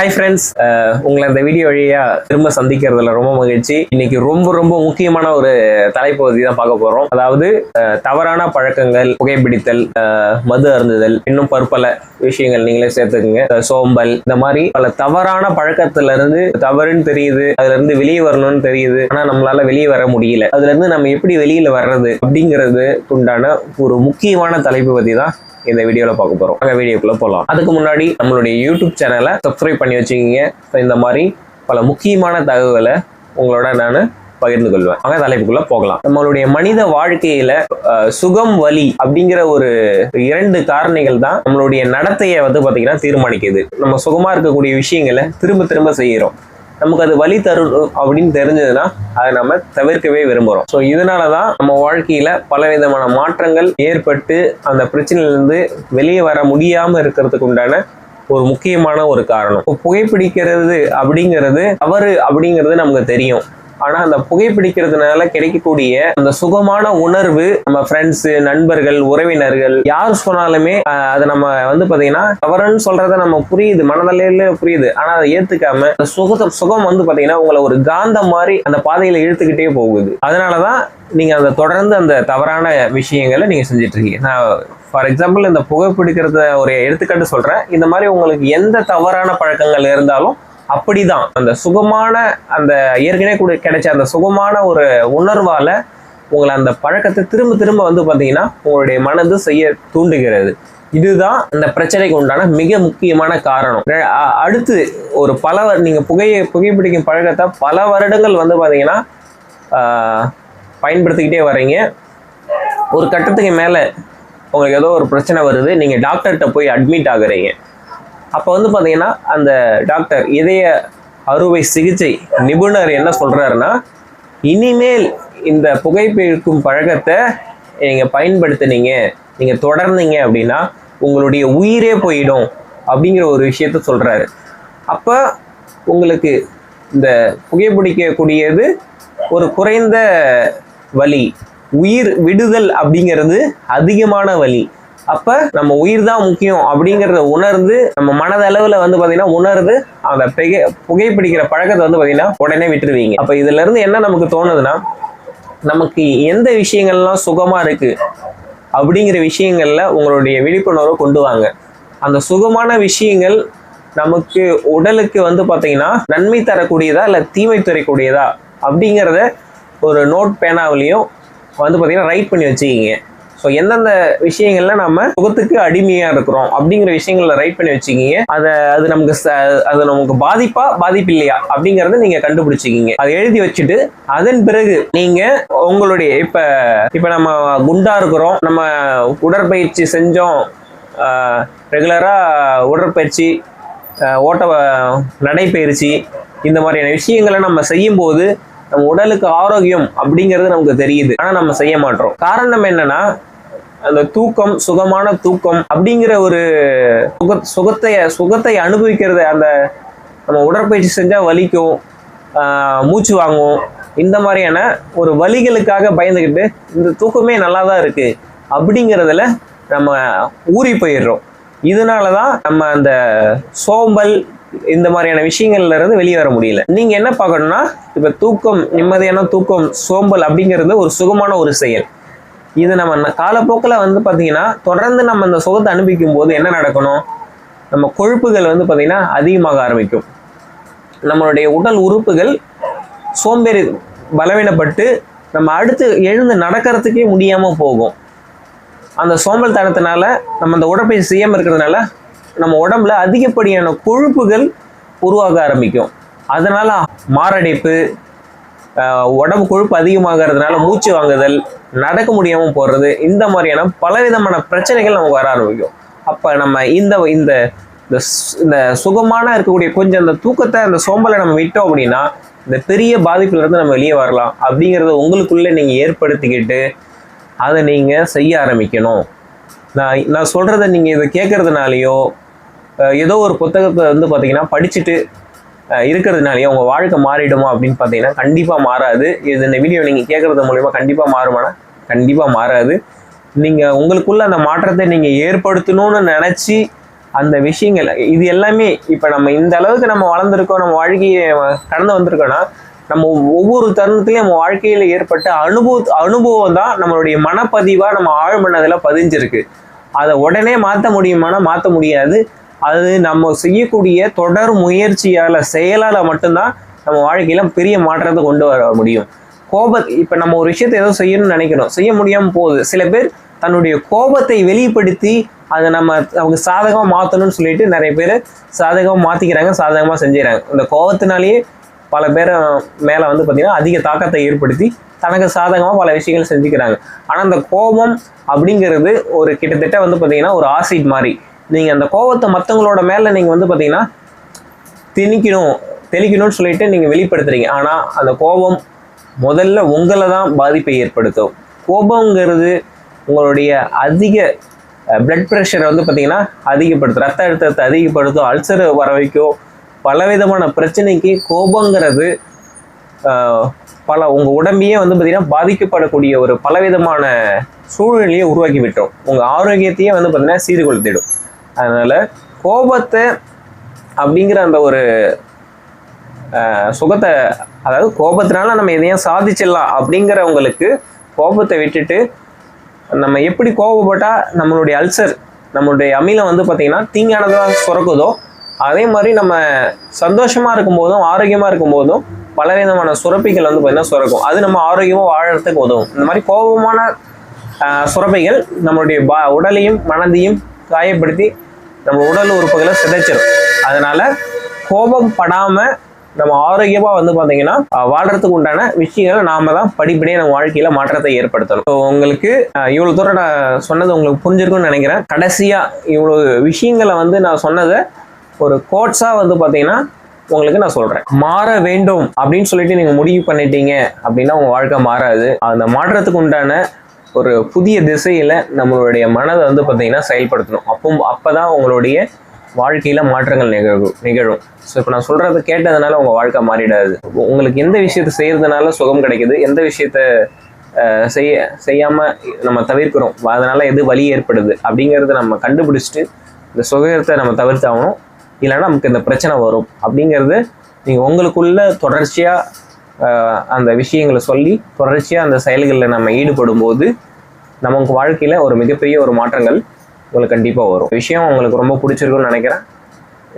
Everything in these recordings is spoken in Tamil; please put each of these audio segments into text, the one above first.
ஹாய் ஃப்ரெண்ட்ஸ், உங்களை இந்த வீடியோ வழியா திரும்ப சந்திக்கிறதுல ரொம்ப மகிழ்ச்சி. இன்னைக்கு ரொம்ப முக்கியமான ஒரு தலைப்பு பத்தி தான் பார்க்க போறோம். அதாவது தவறான பழக்கங்கள், புகைப்பிடித்தல், மது அருந்துதல், இன்னும் பற்பல விஷயங்கள் நீங்களே சேர்த்துக்குங்க. சோம்பல், இந்த மாதிரி பல தவறான பழக்கத்துல இருந்து தவறுன்னு தெரியுது, அதுல இருந்து வெளியே வரணும்னு தெரியுது, ஆனா நம்மளால வெளியே வர முடியல. அதுல இருந்து நம்ம எப்படி வெளியில வர்றது அப்படிங்கிறது உண்டான ஒரு முக்கியமான தலைப்பு பத்தி தான் இந்த வீடியோல பார்க்க போறோம். வீடியோக்குள்ள போலாம். அதுக்கு முன்னாடி நம்மளுடைய யூடியூப் சேனலை சப்ஸ்கிரைப் பண்ணி வச்சுக்கிங்க. இந்த மாதிரி பல முக்கியமான தகவலை உங்களோட நான் பகிர்ந்து கொள்வேன். அங்க தலைப்புக்குள்ள போகலாம். நம்மளுடைய மனித வாழ்க்கையில சுகம், வலி அப்படிங்கிற ஒரு 2 காரணிகள் தான் நம்மளுடைய நடத்தையை பாத்தீங்கன்னா தீர்மானிக்குது. நம்ம சுகமா இருக்கக்கூடிய விஷயங்களை திரும்ப செய்யறோம். நமக்கு அது வலி தரும் அப்படின்னு தெரிஞ்சதுன்னா அதை நம்ம தவிர்க்கவே விரும்புகிறோம். ஸோ இதனாலதான் நம்ம வாழ்க்கையில பல விதமான மாற்றங்கள் ஏற்பட்டு அந்த பிரச்சனையிலிருந்து வெளியே வர முடியாம இருக்கிறதுக்கு உண்டான ஒரு முக்கியமான ஒரு காரணம். புகைப்பிடிக்கிறது அப்படிங்கிறது தவறு அப்படிங்கிறது நமக்கு தெரியும். ஆனா அந்த புகைப்பிடிக்கிறதுனால கிடைக்கக்கூடிய அந்த சுகமான உணர்வு நம்ம ஃப்ரெண்ட்ஸ், நண்பர்கள், உறவினர்கள் யார் சொன்னாலுமே அதை நம்ம பாத்தீங்கன்னா தவறுன்னு சொல்றத நம்ம புரியுது, மனதளவில புரியுது. ஆனா அதை ஏத்துக்காம அந்த சுகம் பாத்தீங்கன்னா உங்களை ஒரு காந்தம் மாதிரி அந்த பாதையில இழுத்துக்கிட்டே போகுது. அதனாலதான் நீங்க அந்த தொடர்ந்து அந்த தவறான விஷயங்களை நீங்க செஞ்சுட்டு இருக்கீங்க. நான் ஃபார் எக்ஸாம்பிள் இந்த புகைப்பிடிக்கிறத ஒரு எடுத்துக்காட்டு சொல்றேன். இந்த மாதிரி உங்களுக்கு எந்த தவறான பழக்கங்கள் இருந்தாலும் அப்படிதான் அந்த சுகமான அந்த ஏற்கனவே கிடைச்ச அந்த சுகமான ஒரு உணர்வால உங்களை அந்த பழக்கத்தை திரும்ப பாத்தீங்கன்னா உங்களுடைய மனது செய்ய தூண்டுகிறது. இதுதான் இந்த பிரச்சனைக்கு உண்டான மிக முக்கியமான காரணம். அடுத்து ஒரு நீங்க புகைப்பிடிக்கும் பழக்கத்தை பல வருடங்கள் பாத்தீங்கன்னா பயன்படுத்திக்கிட்டே வர்றீங்க. ஒரு கட்டத்துக்கு மேல உங்களுக்கு ஏதோ ஒரு பிரச்சனை வருது, நீங்க டாக்டர்கிட்ட போய் அட்மிட் ஆகுறீங்க. அப்போ பாத்தீங்கன்னா அந்த டாக்டர், இதய அறுவை சிகிச்சை நிபுணர் என்ன சொல்றாருன்னா, இனிமேல் இந்த புகைப்பிடிக்கும் பழக்கத்தை நீங்க பயன்படுத்தினீங்க, நீங்க தொடர்ந்தீங்க அப்படின்னா உங்களுடைய உயிரே போயிடும் அப்படிங்கிற ஒரு விஷயத்த சொல்றாரு. அப்ப உங்களுக்கு இந்த புகைப்பிடிக்கக்கூடியது ஒரு குறைந்த வலி, உயிர் விடுதல் அப்படிங்கிறது அதிகமான வலி. அப்ப நம்ம உயிர் தான் முக்கியம் அப்படிங்கறத உணர்ந்து நம்ம மனதளவுல பாத்தீங்கன்னா உணர்ந்து அந்த புகைப்பிடிக்கிற பழக்கத்தை பாத்தீங்கன்னா உடனே விட்டுருவீங்க. அப்ப இதுல இருந்து என்ன நமக்கு தோணுதுன்னா, நமக்கு எந்த விஷயங்கள்லாம் சுகமா இருக்கு அப்படிங்கிற விஷயங்கள்ல உங்களுடைய விழிப்புணர்வை கொண்டு வாங்க. அந்த சுகமான விஷயங்கள் நமக்கு உடலுக்கு பாத்தீங்கன்னா நன்மை தரக்கூடியதா இல்ல தீமை தரக்கூடியதா அப்படிங்கிறத ஒரு நோட் பேனாவிலையும் பாத்தீங்கன்னா ரைட் பண்ணி வச்சுக்கிங்க. ஸோ எந்தெந்த விஷயங்கள்ல நம்ம சுகத்துக்கு அடிமையா இருக்கிறோம் அப்படிங்கிற விஷயங்கள்ல ரைட் பண்ணி வச்சுக்கிங்க. அது நமக்கு பாதிப்பு இல்லையா அப்படிங்கறத நீங்க கண்டுபிடிச்சிக்கிங்க. அதை எழுதி வச்சுட்டு அதன் பிறகு நீங்க உங்களுடைய இப்ப நம்ம குண்டா இருக்கிறோம், நம்ம உடற்பயிற்சி செஞ்சோம், ரெகுலரா உடற்பயிற்சி, நடைப்பயிற்சி, இந்த மாதிரியான விஷயங்களை நம்ம செய்யும் போது நம்ம உடலுக்கு ஆரோக்கியம் அப்படிங்கிறது நமக்கு தெரியுது. ஆனா நம்ம செய்ய மாட்டோம். காரணம் என்னன்னா, அந்த தூக்கம், சுகமான தூக்கம் அப்படிங்கிற ஒரு சுகத்தை அனுபவிக்கிறது. அந்த நம்ம உடற்பயிற்சி செஞ்சா வலிக்கும், மூச்சு வாங்கும், இந்த மாதிரியான ஒரு வலிகளுக்காக பயந்துக்கிட்டு இந்த தூக்கமே நல்லா தான் இருக்கு அப்படிங்கிறதுல நம்ம ஊறி போயிடுறோம். இதனாலதான் நம்ம அந்த சோம்பல், இந்த மாதிரியான விஷயங்கள்ல இருந்து வெளியே வர முடியல. நீங்க என்ன பார்க்கணும்னா, இப்ப தூக்கம், நிம்மதியான தூக்கம், சோம்பல் அப்படிங்கிறது ஒரு சுகமான ஒரு செயல். இது நம்ம காலப்போக்கில் பாத்தீங்கன்னா தொடர்ந்து நம்ம அந்த சுகத்தை அனுபவிக்கும் போது என்ன நடக்கணும், நம்ம கொழுப்புகள் பாத்தீங்கன்னா அதிகமாக ஆரம்பிக்கும். நம்மளுடைய உடல் உறுப்புகள் சோம்பேறி பலவீனப்பட்டு நம்ம அடுத்து எழுந்து நடக்கிறதுக்கே முடியாம போகும். அந்த சோம்பல் தனத்தினால நம்ம அந்த உடற்பயிற்சி செய்யாம இருக்கிறதுனால நம்ம உடம்புல அதிகப்படியான கொழுப்புகள் உருவாக ஆரம்பிக்கும். அதனால மாரடைப்பு, உடம்பு கொழுப்பு அதிகமாகிறதுனால மூச்சு வாங்குதல், நடக்க முடியாம போறது, இந்த மாதிரியான பலவிதமான பிரச்சனைகள் நமக்கு வர ஆரம்பிக்கும். அப்ப நம்ம இந்த சுகமான இருக்கக்கூடிய கொஞ்சம் அந்த தூக்கத்தை, அந்த சோம்பலை நம்ம விட்டோம் அப்படின்னா இந்த பெரிய பாதிப்புல இருந்து நம்ம வெளியே வரலாம். அப்படிங்கிறத உங்களுக்குள்ள நீங்க ஏற்படுத்திக்கிட்டு அதை நீங்க செய்ய ஆரம்பிக்கணும். நான் சொல்றதை நீங்க இதை கேட்கறதுனாலயோ ஏதோ ஒரு புத்தகத்தை பாத்தீங்கன்னா படிச்சுட்டு இருக்கிறதுனாலயே உங்க வாழ்க்கை மாறிடுமா அப்படின்னு பாத்தீங்கன்னா கண்டிப்பா மாறாது. இந்த வீடியோ நீங்க கேட்கறது மூலியமா கண்டிப்பா மாறுமானா கண்டிப்பா மாறாது. நீங்க உங்களுக்குள்ள அந்த மாற்றத்தை நீங்க ஏற்படுத்தணும்னு நினைச்சு அந்த விஷயங்கள் இது எல்லாமே இப்போ நம்ம இந்த அளவுக்கு நம்ம வளர்ந்துருக்கோம், நம்ம வாழ்க்கையை கடந்து வந்திருக்கோம்னா நம்ம ஒவ்வொரு தருணத்திலையும் நம்ம வாழ்க்கையில் ஏற்பட்ட அனுபவம் தான் நம்மளுடைய மனப்பதிவாக நம்ம ஆழ்மனதில் பதிஞ்சிருக்கு. அதை உடனே மாற்ற முடியுமானா மாற்ற முடியாது. அது நம்ம செய்யக்கூடிய தொடர் முயற்சியால் செயலால் மட்டும்தான் நம்ம வாழ்க்கையில் பெரிய மாற்றத்தை கொண்டு வர முடியும். இப்போ நம்ம ஒரு விஷயத்தை ஏதோ செய்யணும்னு நினைக்கிறோம், செய்ய முடியாமல் போகுது. சில பேர் தன்னுடைய கோபத்தை வெளிப்படுத்தி அதை அவங்க சாதகமாக மாற்றணும்னு சொல்லிட்டு நிறைய பேர் சாதகமாக மாற்றிக்கிறாங்க, சாதகமாக செஞ்சுக்கிறாங்க. இந்த கோபத்தினாலேயே பல பேர் மேலே வந்து பார்த்திங்கன்னா அதிக தாக்கத்தை ஏற்படுத்தி தனக்கு சாதகமாக பல விஷயங்கள் செஞ்சுக்கிறாங்க. ஆனால் அந்த கோபம் அப்படிங்கிறது ஒரு கிட்டத்தட்ட வந்து பார்த்திங்கன்னா ஒரு ஆசிட் மாதிரி. நீங்கள் அந்த கோபத்தை மற்றவங்களோட மேலே நீங்கள் வந்து பார்த்திங்கன்னா தெளிக்கணும்னு சொல்லிட்டு நீங்கள் வெளிப்படுத்துறீங்க. ஆனால் அந்த கோபம் முதல்ல உங்களை தான் பாதிப்பை ஏற்படுத்தும். கோபங்கிறது உங்களுடைய அதிக பிளட் ப்ரெஷரை வந்து பார்த்திங்கன்னா அதிகப்படுத்தும், ரத்த அழுத்தத்தை அதிகப்படுத்தும், அல்சர் வர வைக்கும், பலவிதமான பிரச்சனைக்கு கோபங்கிறது உங்கள் உடம்பையே வந்து பார்த்திங்கன்னா பாதிக்கப்படக்கூடிய ஒரு பலவிதமான சூழ்நிலையை உருவாக்கி விட்டுரும். உங்கள் ஆரோக்கியத்தையே வந்து பார்த்திங்கன்னா சீர்குலைத்திடும். அதனால் கோபத்தை அப்படிங்கிற அந்த ஒரு சுகத்தை, அதாவது கோபத்தினால நம்ம எதையும் சாதிச்சிடலாம் அப்படிங்கிறவங்களுக்கு கோபத்தை விட்டுட்டு நம்ம எப்படி கோபப்பட்டால் நம்மளுடைய அல்சர், நம்மளுடைய அமிலம் வந்து பார்த்திங்கன்னா தீங்கானதாக சுரக்குதோ அதே மாதிரி நம்ம சந்தோஷமாக இருக்கும்போதும் ஆரோக்கியமாக இருக்கும்போதும் பலவிதமான சுரப்பிகள் வந்து பார்த்திங்கன்னா சுரக்கும். அது நம்ம ஆரோக்கியமாக வாழறதுக்கு உதவும். இந்த மாதிரி கோபமான சுரப்பிகள் நம்மளுடைய உடலையும் மனதையும் காயப்படுத்தி நம்ம உடல் உறுப்புகளை சிதைச்சிடும். அதனால் கோபம் படாமல் நம்ம ஆரோக்கியமாக வந்து பார்த்தீங்கன்னா வாழ்றதுக்கு உண்டான விஷயங்களை நாம தான் படிப்படியாக நம்ம வாழ்க்கையில் மாற்றத்தை ஏற்படுத்தணும். ஸோ உங்களுக்கு இவ்வளோ தூரம் நான் சொன்னது உங்களுக்கு புரிஞ்சிருக்குன்னு நினைக்கிறேன். கடைசியாக இவ்வளோ விஷயங்களை வந்து நான் சொன்னதை ஒரு கோட்ஸாக வந்து பார்த்தீங்கன்னா உங்களுக்கு நான் சொல்கிறேன். மாற வேண்டும் அப்படின்னு சொல்லிட்டு நீங்கள் முடிவு பண்ணிட்டீங்க அப்படின்னா உங்கள் வாழ்க்கை மாறாது. அந்த மாற்றத்துக்கு உண்டான ஒரு புதிய திசையில் நம்மளுடைய மனதை வந்து பார்த்தீங்கன்னா செயல்படுத்தணும். அப்போ தான் உங்களுடைய வாழ்க்கையில் மாற்றங்கள் நிகழும். ஸோ இப்போ நான் சொல்கிறத கேட்டதுனால உங்கள் வாழ்க்கை மாறிடாது. உங்களுக்கு எந்த விஷயத்தை செய்கிறதுனால சுகம் கிடைக்குது, எந்த விஷயத்த செய்யாமல் நம்ம தவிர்க்கிறோம், அதனால் எது வலி ஏற்படுது அப்படிங்கிறத நம்ம கண்டுபிடிச்சிட்டு இந்த சுகத்தை நம்ம தவிர்த்தாகணும். இல்லைன்னா நமக்கு இந்த பிரச்சனை வரும் அப்படிங்கிறது நீங்கள் உங்களுக்குள்ள தொடர்ச்சியாக அந்த விஷயங்களை சொல்லி தொடர்ச்சியாக அந்த செயல்களில் நம்ம ஈடுபடும் போது நமக்கு வாழ்க்கையில் ஒரு மிகப்பெரிய ஒரு மாற்றங்கள் உங்களுக்கு கண்டிப்பாக வரும். விஷயம் உங்களுக்கு ரொம்ப பிடிச்சிருக்குன்னு நினைக்கிறேன்.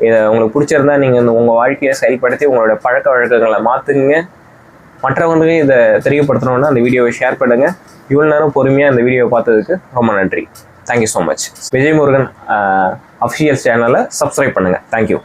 இதை உங்களுக்கு பிடிச்சிருந்தா நீங்கள் உங்கள் வாழ்க்கையை செயல்படுத்தி உங்களோட பழக்க வழக்கங்களை மாற்றுங்க. மற்றவங்களுக்கும் இதை தெரியப்படுத்தணுன்னா அந்த வீடியோவை ஷேர் பண்ணுங்கள். இவ்வளோ நேரம் பொறுமையாக இந்த வீடியோவை பார்த்ததுக்கு ரொம்ப நன்றி. Thank you so much. Vijay Murugan official சேனலை சப்ஸ்கிரைப் பண்ணுங்கள். தேங்க்யூ.